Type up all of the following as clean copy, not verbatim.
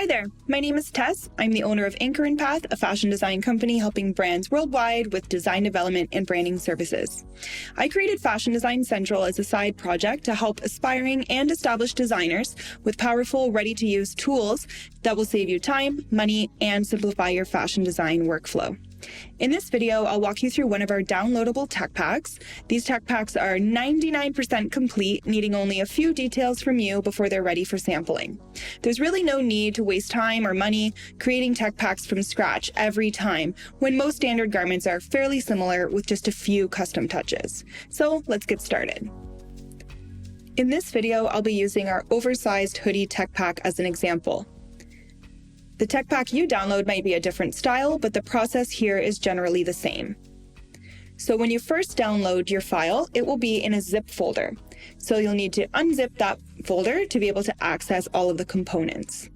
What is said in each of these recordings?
Hi there, my name is Tess. I'm the owner of Anchor & Path, a fashion design company helping brands worldwide with design development and branding services. I created Fashion Design Central as a side project to help aspiring and established designers with powerful, ready-to-use tools that will save you time, money, and simplify your fashion design workflow. In this video, I'll walk you through one of our downloadable tech packs. These tech packs are 99% complete, needing only a few details from you before they're ready for sampling. There's really no need to waste time or money creating tech packs from scratch every time, when most standard garments are fairly similar with just a few custom touches. So let's get started. In this video, I'll be using our oversized hoodie tech pack as an example. The tech pack you download might be a different style, but the process here is generally the same. So when you first download your file, it will be in a zip folder. So you'll need to unzip that folder to be able to access all of the components.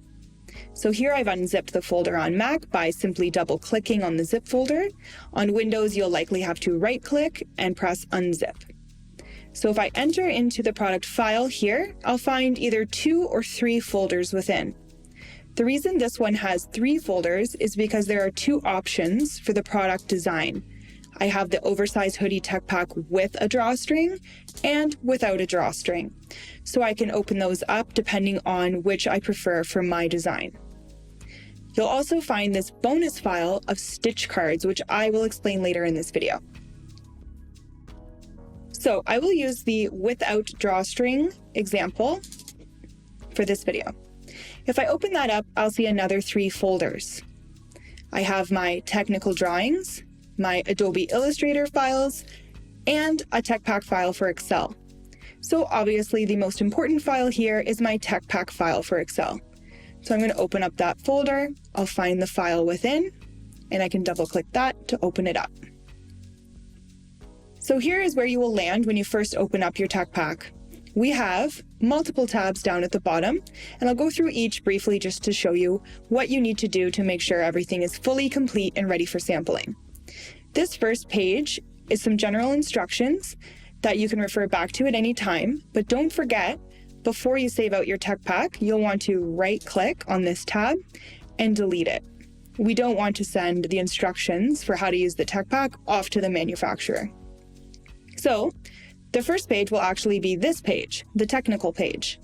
So here I've unzipped the folder on Mac by simply double-clicking on the zip folder. On Windows, you'll likely have to right-click and press unzip. So if I enter into the product file here, I'll find either 2 or 3 folders within. The reason this one has 3 folders is because there are 2 options for the product design. I have the oversized hoodie tech pack with a drawstring and without a drawstring. So I can open those up depending on which I prefer for my design. You'll also find this bonus file of stitch cards, which I will explain later in this video. So I will use the without drawstring example for this video. If I open that up, I'll see another 3 folders. I have my technical drawings, my Adobe Illustrator files, and a tech pack file for Excel. So obviously the most important file here is my tech pack file for Excel. So I'm going to open up that folder, I'll find the file within, and I can double click that to open it up. So here is where you will land when you first open up your tech pack. We have multiple tabs down at the bottom, and I'll go through each briefly just to show you what you need to do to make sure everything is fully complete and ready for sampling. This first page is some general instructions that you can refer back to at any time, but don't forget, before you save out your tech pack, you'll want to right-click on this tab and delete it. We don't want to send the instructions for how to use the tech pack off to the manufacturer. So, the first page will actually be this page, the technical page.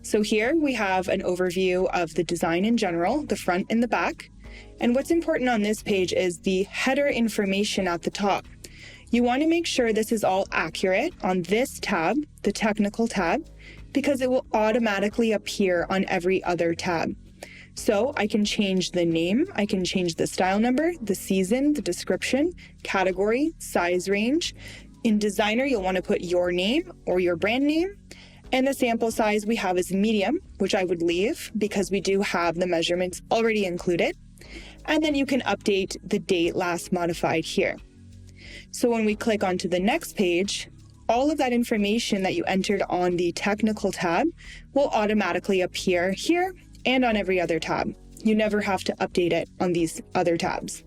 So here we have an overview of the design in general, the front and the back. And what's important on this page is the header information at the top. You want to make sure this is all accurate on this tab, the technical tab, because it will automatically appear on every other tab. So I can change the name, I can change the style number, the season, the description, category, size range. In Designer, you'll want to put your name or your brand name. And the sample size we have is medium, which I would leave because we do have the measurements already included. And then you can update the date last modified here. So when we click onto the next page, all of that information that you entered on the technical tab will automatically appear here and on every other tab. You never have to update it on these other tabs.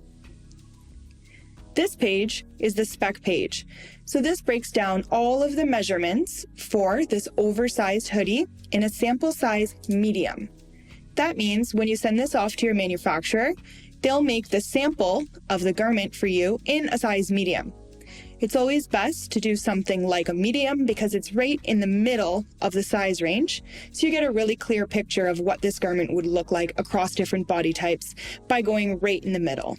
This page is the spec page. So this breaks down all of the measurements for this oversized hoodie in a sample size medium. That means when you send this off to your manufacturer, they'll make the sample of the garment for you in a size medium. It's always best to do something like a medium because it's right in the middle of the size range, so you get a really clear picture of what this garment would look like across different body types by going right in the middle.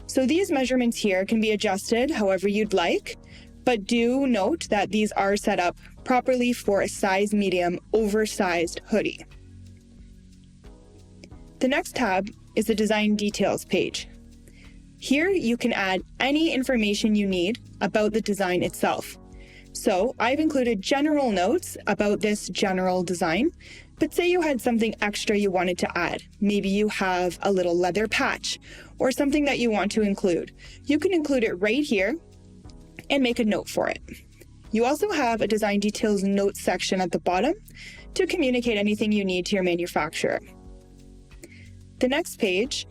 So these measurements here can be adjusted however you'd like, but do note that these are set up properly for a size medium oversized hoodie. The next tab is the design details page. Here you can add any information you need about the design itself. So I've included general notes about this general design, but say you had something extra you wanted to add. Maybe you have a little leather patch or something that you want to include. You can include it right here and make a note for it. You also have a design details notes section at the bottom to communicate anything you need to your manufacturer. The next page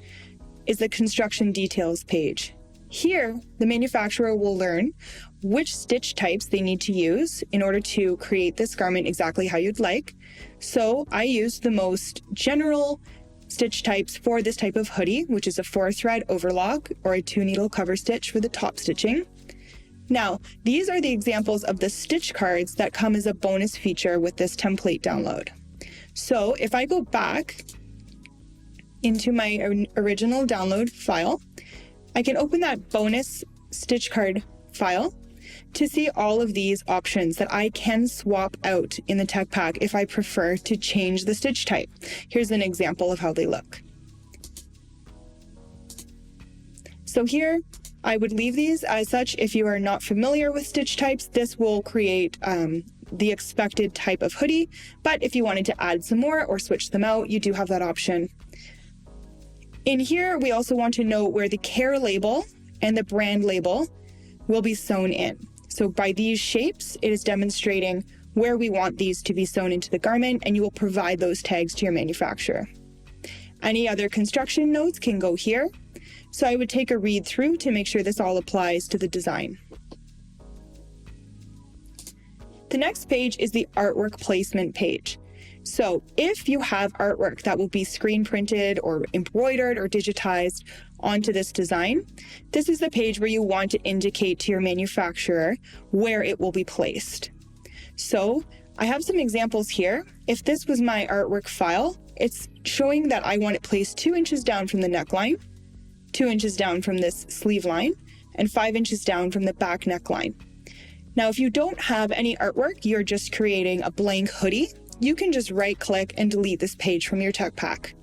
is the construction details page. Here, the manufacturer will learn which stitch types they need to use in order to create this garment exactly how you'd like. So I use the most general stitch types for this type of hoodie, which is a 4-thread overlock or a 2-needle cover stitch for the top stitching. Now, these are the examples of the stitch cards that come as a bonus feature with this template download. So if I go back into my original download file, I can open that bonus stitch card file to see all of these options that I can swap out in the tech pack if I prefer to change the stitch type. Here's an example of how they look. So here, I would leave these as such. If you are not familiar with stitch types, this will create the expected type of hoodie. But if you wanted to add some more or switch them out, you do have that option. In here, we also want to know where the care label and the brand label will be sewn in. So by these shapes, it is demonstrating where we want these to be sewn into the garment, and you will provide those tags to your manufacturer. Any other construction notes can go here. So I would take a read through to make sure this all applies to the design. The next page is the artwork placement page. So if you have artwork that will be screen printed or embroidered or digitized onto this design, this is the page where you want to indicate to your manufacturer where it will be placed. So I have some examples here. If this was my artwork file, it's showing that I want it placed 2 inches down from the neckline, 2 inches down from this sleeve line, and 5 inches down from the back neckline. Now, if you don't have any artwork, you're just creating a blank hoodie, you can just right-click and delete this page from your tech pack.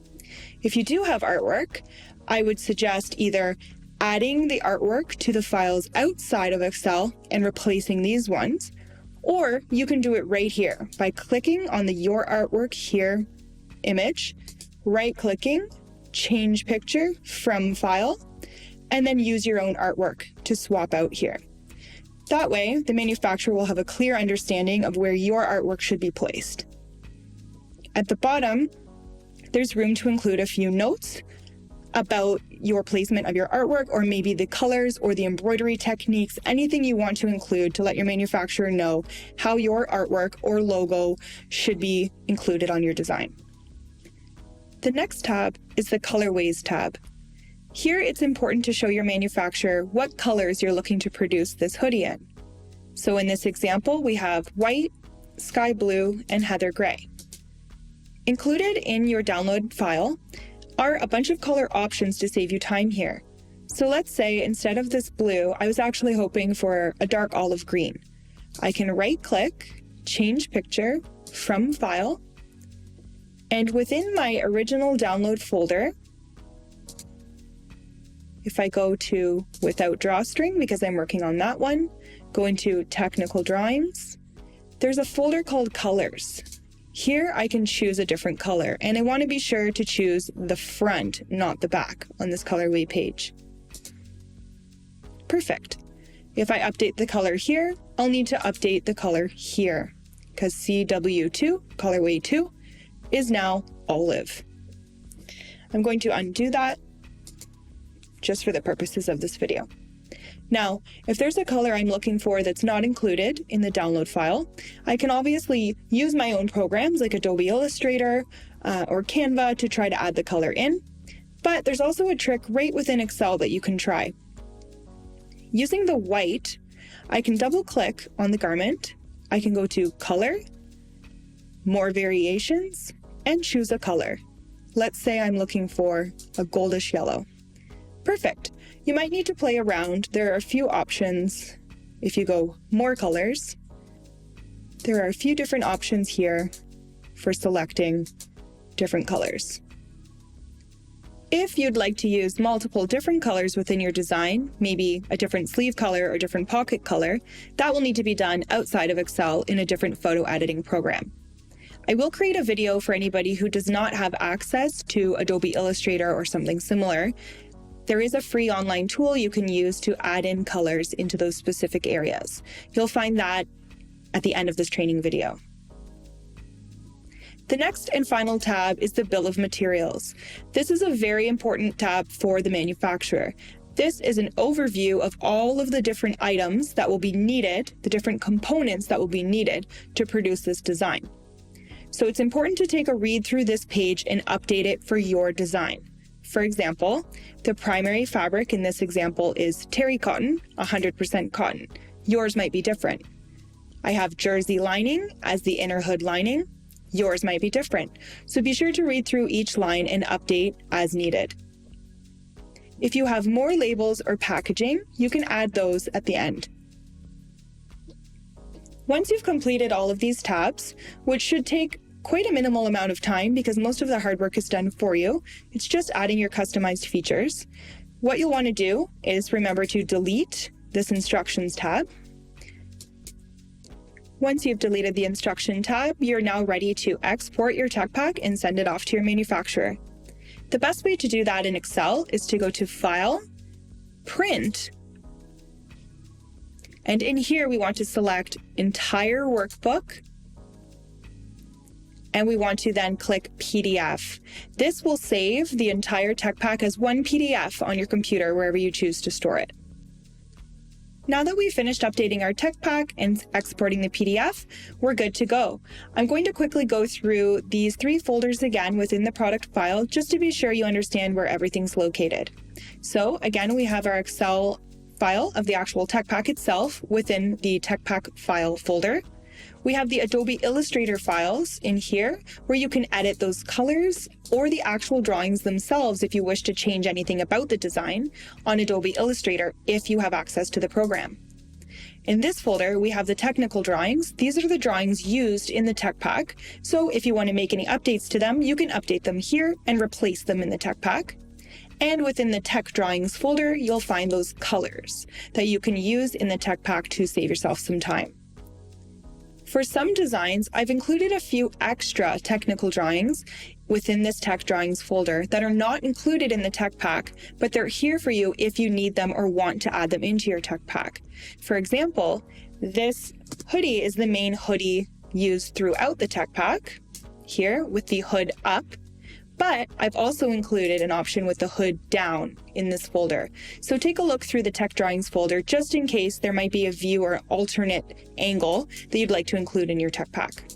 If you do have artwork, I would suggest either adding the artwork to the files outside of Excel and replacing these ones, or you can do it right here by clicking on the Your Artwork Here image, right-clicking, change picture from file, and then use your own artwork to swap out here. That way, the manufacturer will have a clear understanding of where your artwork should be placed. At the bottom, there's room to include a few notes about your placement of your artwork, or maybe the colors or the embroidery techniques, anything you want to include to let your manufacturer know how your artwork or logo should be included on your design. The next tab is the Colorways tab. Here, it's important to show your manufacturer what colors you're looking to produce this hoodie in. So in this example, we have white, sky blue, and heather gray. Included in your download file are a bunch of color options to save you time here. So let's say instead of this blue, I was actually hoping for a dark olive green. I can right-click, change picture from file, and within my original download folder, if I go to without drawstring, because I'm working on that one, go into technical drawings, there's a folder called colors. Here I can choose a different color, and I want to be sure to choose the front, not the back, on this colorway page. Perfect. If I update the color here, I'll need to update the color here, because CW2, colorway 2, is now olive. I'm going to undo that just for the purposes of this video. Now, if there's a color I'm looking for that's not included in the download file, I can obviously use my own programs like Adobe Illustrator or Canva to try to add the color in, but there's also a trick right within Excel that you can try. Using the white, I can double click on the garment, I can go to Color, More Variations, and choose a color. Let's say I'm looking for a goldish yellow. Perfect. You might need to play around. There are a few options. If you go more colors, there are a few different options here for selecting different colors. If you'd like to use multiple different colors within your design, maybe a different sleeve color or different pocket color, that will need to be done outside of Excel in a different photo editing program. I will create a video for anybody who does not have access to Adobe Illustrator or something similar. There is a free online tool you can use to add in colors into those specific areas. You'll find that at the end of this training video. The next and final tab is the bill of materials. This is a very important tab for the manufacturer. This is an overview of all of the different items that will be needed, the different components that will be needed to produce this design. So it's important to take a read through this page and update it for your design. For example, the primary fabric in this example is terry cotton, 100% cotton. Yours might be different. I have jersey lining as the inner hood lining. Yours might be different. So be sure to read through each line and update as needed. If you have more labels or packaging, you can add those at the end. Once you've completed all of these tabs, which should take quite a minimal amount of time because most of the hard work is done for you, it's just adding your customized features. What you'll want to do is remember to delete this instructions tab. Once you've deleted the instruction tab, you're now ready to export your tech pack and send it off to your manufacturer. The best way to do that in Excel is to go to File, Print, and in here we want to select Entire Workbook, and we want to then click PDF. This will save the entire tech pack as one PDF on your computer wherever you choose to store it. Now that we've finished updating our tech pack and exporting the PDF, we're good to go. I'm going to quickly go through these 3 folders again within the product file just to be sure you understand where everything's located. So again, we have our Excel file of the actual tech pack itself within the tech pack file folder. We have the Adobe Illustrator files in here where you can edit those colors or the actual drawings themselves if you wish to change anything about the design on Adobe Illustrator if you have access to the program. In this folder, we have the technical drawings. These are the drawings used in the tech pack. So if you want to make any updates to them, you can update them here and replace them in the tech pack. And within the tech drawings folder, you'll find those colors that you can use in the tech pack to save yourself some time. For some designs, I've included a few extra technical drawings within this tech drawings folder that are not included in the tech pack, but they're here for you if you need them or want to add them into your tech pack. For example, this hoodie is the main hoodie used throughout the tech pack, here with the hood up. But I've also included an option with the hood down in this folder. So take a look through the tech drawings folder just in case there might be a view or alternate angle that you'd like to include in your tech pack.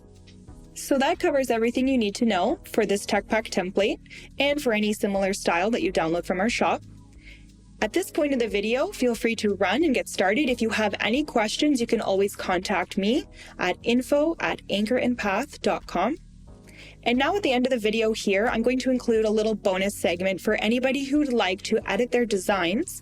So that covers everything you need to know for this tech pack template and for any similar style that you download from our shop. At this point in the video, feel free to run and get started. If you have any questions, you can always contact me at info@anchorandpath.com. And now at the end of the video here, I'm going to include a little bonus segment for anybody who'd like to edit their designs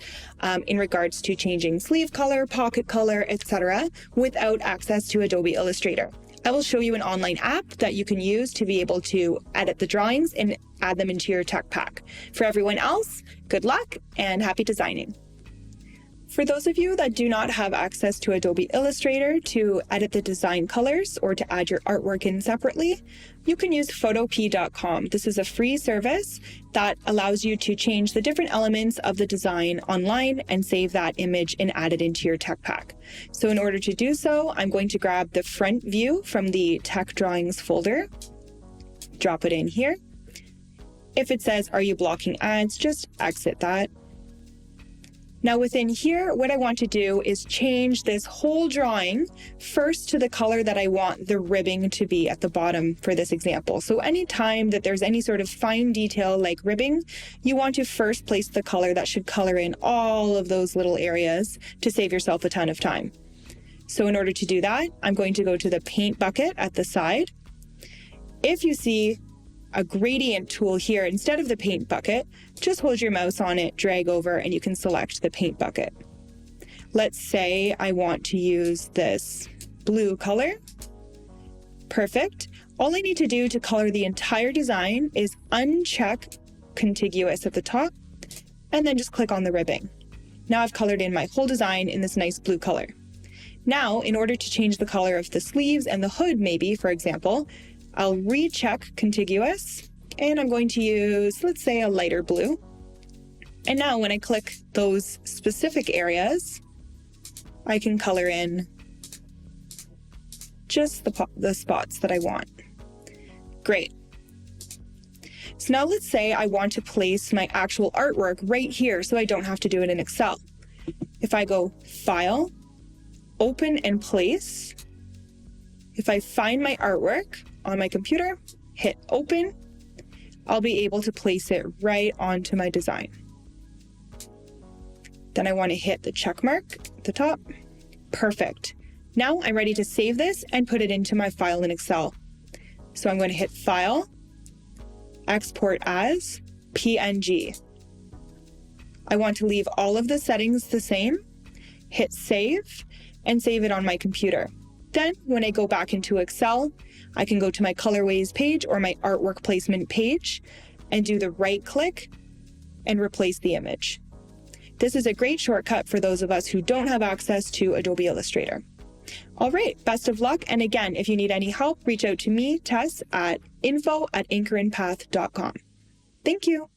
in regards to changing sleeve color, pocket color, etc. without access to Adobe Illustrator. I will show you an online app that you can use to be able to edit the drawings and add them into your tech pack. For everyone else, good luck and happy designing. For those of you that do not have access to Adobe Illustrator to edit the design colors or to add your artwork in separately, you can use photop.com. This is a free service that allows you to change the different elements of the design online and save that image and add it into your tech pack. So in order to do so, I'm going to grab the front view from the tech drawings folder, drop it in here. If it says, "Are you blocking ads?" just exit that. Now within here, what I want to do is change this whole drawing first to the color that I want the ribbing to be at the bottom for this example. So anytime that there's any sort of fine detail like ribbing, you want to first place the color that should color in all of those little areas to save yourself a ton of time. So in order to do that, I'm going to go to the paint bucket at the side. If you see a gradient tool here instead of the paint bucket, just hold your mouse on it, drag over, and you can select the paint bucket. Let's say I want to use this blue color. Perfect. All I need to do to color the entire design is uncheck contiguous at the top, and then just click on the ribbing. Now I've colored in my whole design in this nice blue color. Now, in order to change the color of the sleeves and the hood, maybe, for example, I'll recheck contiguous, and I'm going to use, let's say, a lighter blue. And now when I click those specific areas, I can color in just the spots that I want. Great. So now let's say I want to place my actual artwork right here so I don't have to do it in Excel. If I go File, Open and Place, if I find my artwork on my computer, hit Open, I'll be able to place it right onto my design. Then I want to hit the check mark at the top. Perfect. Now I'm ready to save this and put it into my file in Excel. So I'm going to hit File, Export as PNG. I want to leave all of the settings the same, hit Save, and save it on my computer. Then when I go back into Excel, I can go to my colorways page or my artwork placement page and do the right click and replace the image. This is a great shortcut for those of us who don't have access to Adobe Illustrator. All right, best of luck. And again, if you need any help, reach out to me, Tess, at info@anchorinpath.com. Thank you.